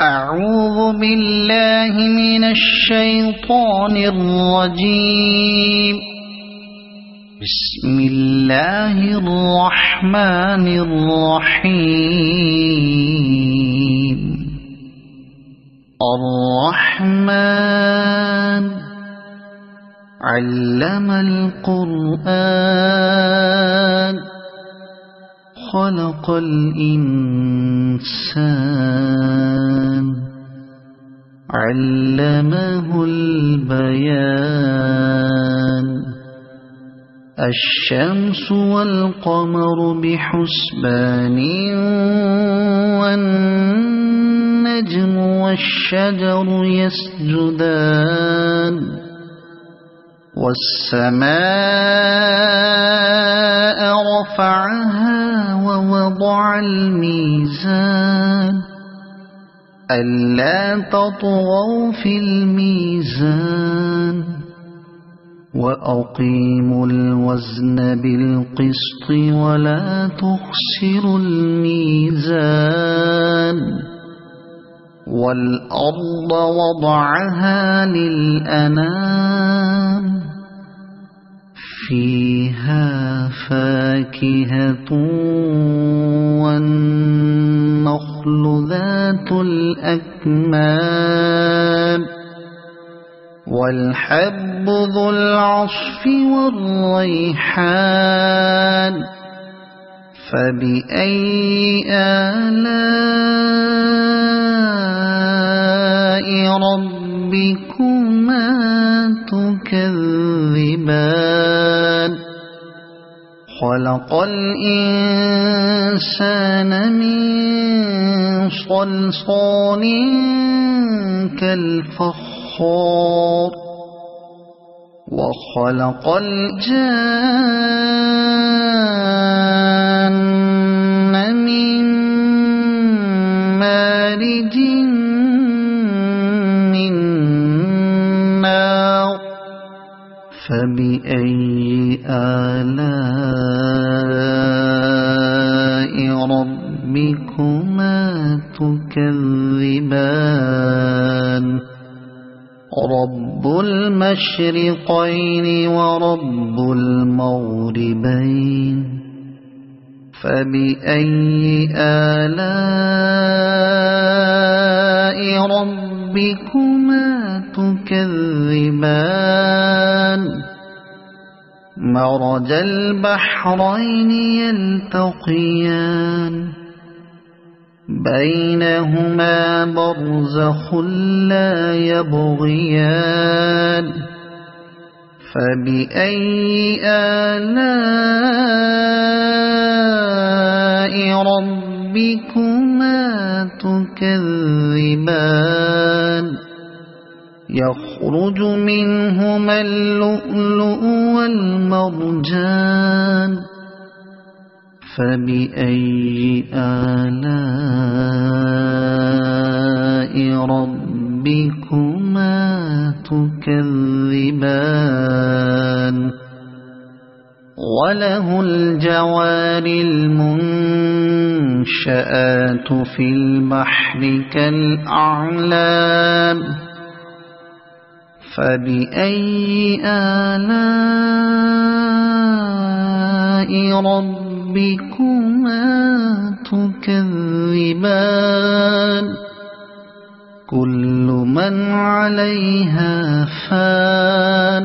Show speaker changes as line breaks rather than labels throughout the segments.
أعوذ بالله من الشيطان الرجيم. بسم الله الرحمن الرحيم. الرحمن علم القرآن خلق الإنسان علمه البيان. الشمس والقمر بحسبان والنجم والشجر يسجدان والسماء رفعها ووضع الميزان ألا تطغوا في الميزان وأقيموا الوزن بالقسط ولا تخسروا الميزان. والأرض وضعها للأنام فيها فاكهة والنخل ذات الأكمام والحب ذو العصف والريحان. فبأي آلاء ربكما تكذبان. خلق الإنسان من صلصال كالفخار وخلق الجان من مارج من نار. فبأي آلاء ربكما تكذبان. رب المشرقين ورب المغربين. فبأي آلاء ربكما تكذبان. مرج البحرين يلتقيان بينهما برزخ لا يبغيان. فبأي آلاء ربكما تكذبان. يخرج منهما اللؤلؤ والمرجان. فبأي آلاء ربكما تكذبان. وله الجوار المنشآت في البحر كالأعلام. فبأي آلاء ربكما تكذبان. كل من عليها فان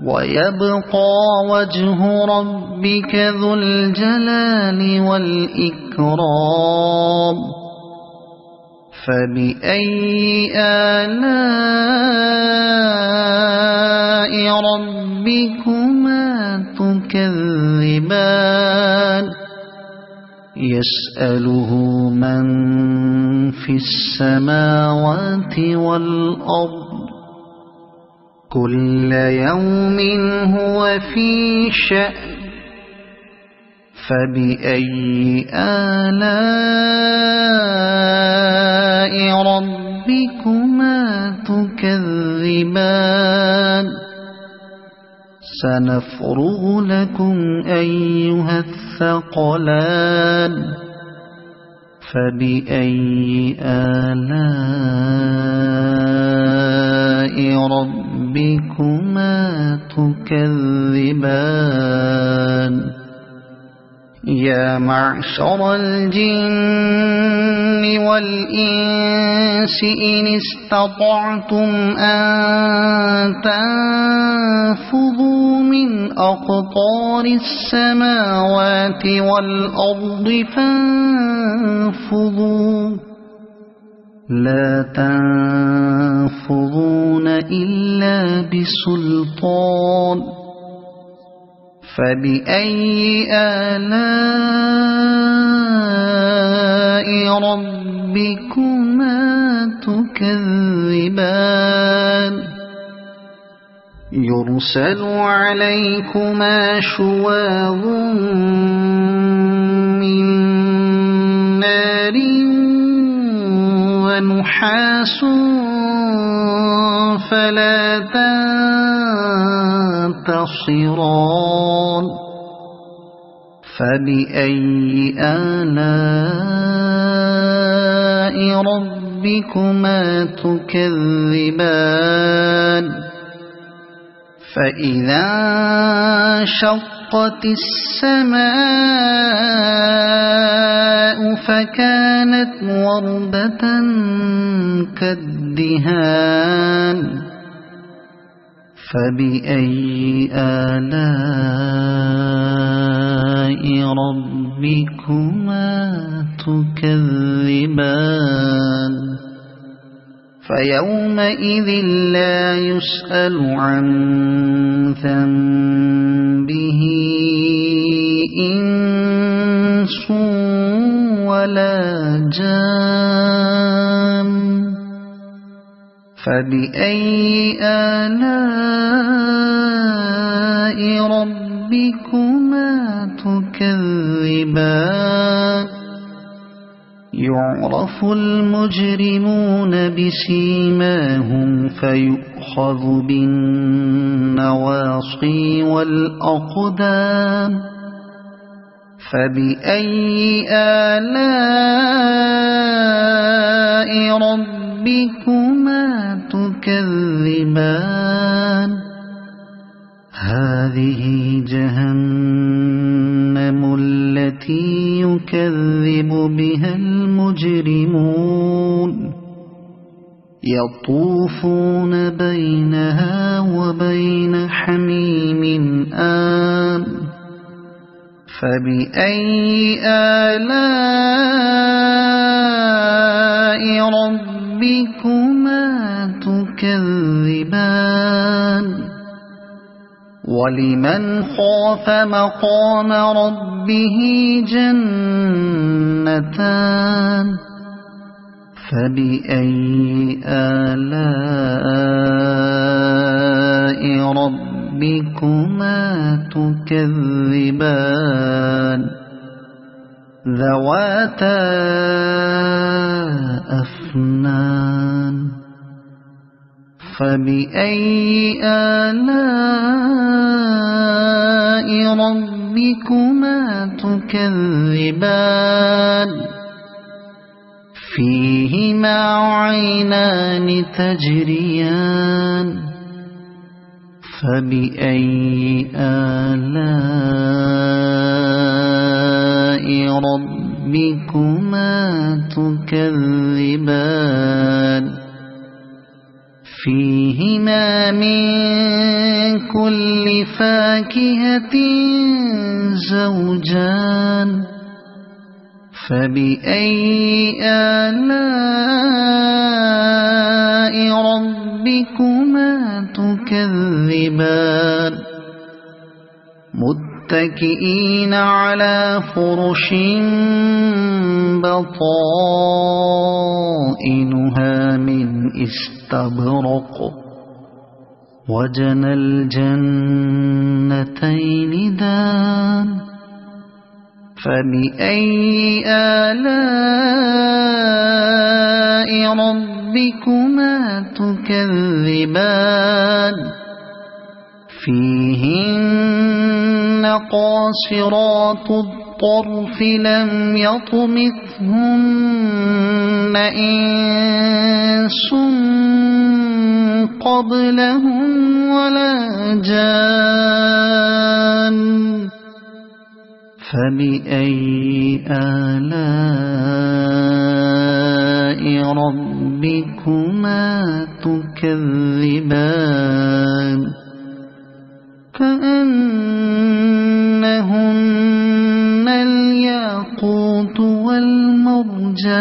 ويبقى وجه ربك ذو الجلال والإكرام. فبأي آلاء ربكما تكذبان. يسأله من في السماوات والأرض كل يوم هو في شأن. فبأي آلاء ربكما تكذبان. سنفرغ لكم أيها الثقلان فبأي آلاء ربكما تكذبان يا معشر الجن والإنس إن استطعتم أن تنفذوا من أقطار السماوات والأرض فانفذوا لا تنفذون إلا بسلطان فبأي آلاء ربكما تكذبان يرسل عليكما شواظ من نار ونحاس فلا تنتصران فبأي آلاء ربكما تكذبان فإذا انشقت السماء فكانت وردة كالدهان فبأي آلاء ربكما تكذبان فيومئذ لا يسأل عن ذنبه إنس ولا جان فبأي آلاء ربكما تكذبان يعرف المجرمون بسيماهم فيؤخذ بالنواصي والأقدام فبأي آلاء ربكما تكذبان هذه جهنم التي يكذب بها المجرمون يطوفون بينها وبين حميم آن فبأي آلاء ربكما تكذبان ولمن خاف مقام ربه جنتان فبأي آلاء ربكما تكذبان ذواتا أفنان فبأي آلاء ربكما تكذبان فيهما عينان تجريان فبأي آلاء ربكما تكذبان فيهما من كل فاكهة زوجان فبأي آلاء ربكما تكذبان متكئين على فرش بطائنها من استبرق وجنى الجنتين دان فبأي آلاء ربكما تكذبان فيهن قاصرات الطرف لم يطمثهن إنس قبلهم ولا جان فبأي آلاء ربكما تكذبان كأنهن الياقوت والمرجان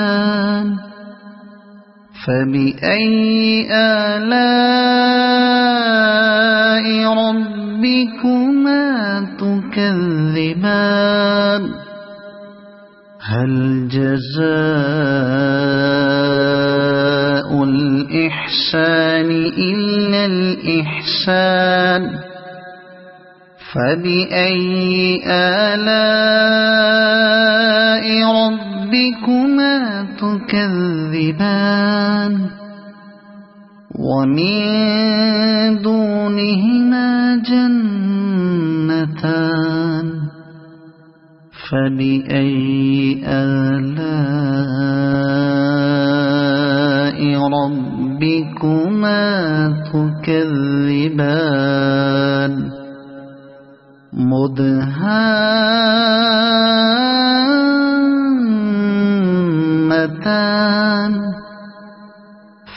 فبأي آلاء ربكما تكذبان هل جزاء الإحسان إلا الإحسان فبأي آلاء ربكما تكذبان ومن دونهما جنتان فبأي آلاء ربكما تكذبان مدهامتان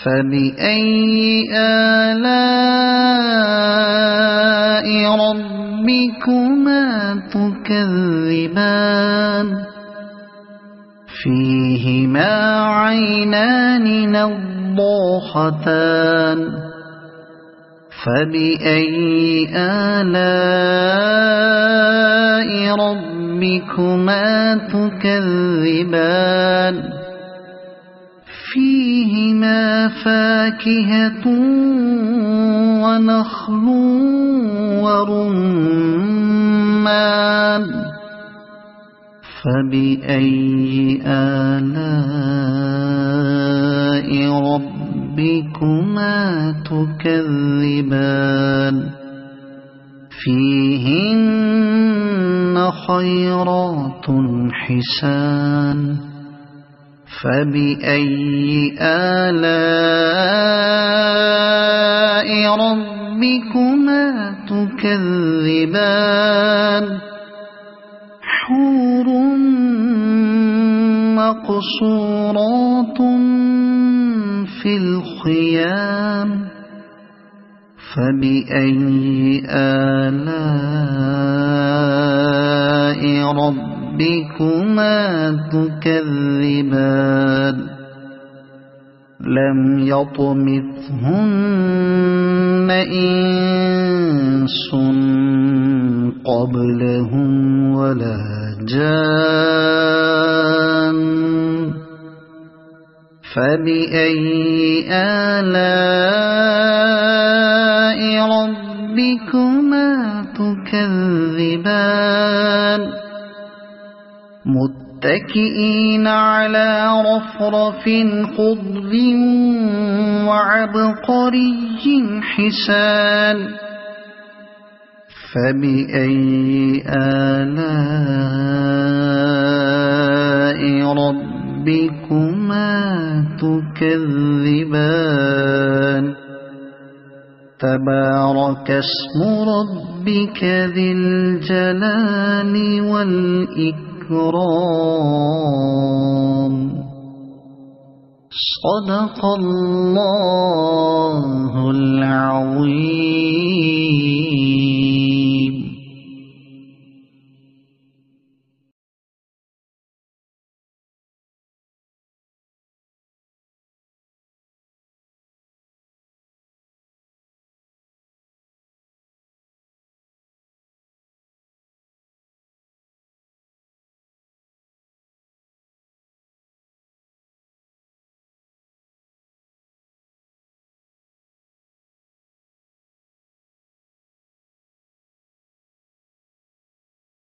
فبأي آلاء ربكما تكذبان فيهما عينان نضاختان فبأي آلاء ربكما تكذبان فيهما فاكهة ونخل ورمان فبأي آلاء ربكما تكذبان فيهن خيرات حسان فبأي آلاء ربكما تكذبان حور مقصورات في الخيام فبأي آلاء ربكما تكذبان لم يطمثهن إنس قبلهم ولا جان فبأي آلاء ربكما تكذبان متكئين على رفرف خضر وعبقري حسان فبأي آلاء ربكما تكذبان تبارك اسم ربك ذي الجلال والإكرام صدق الله العظيم.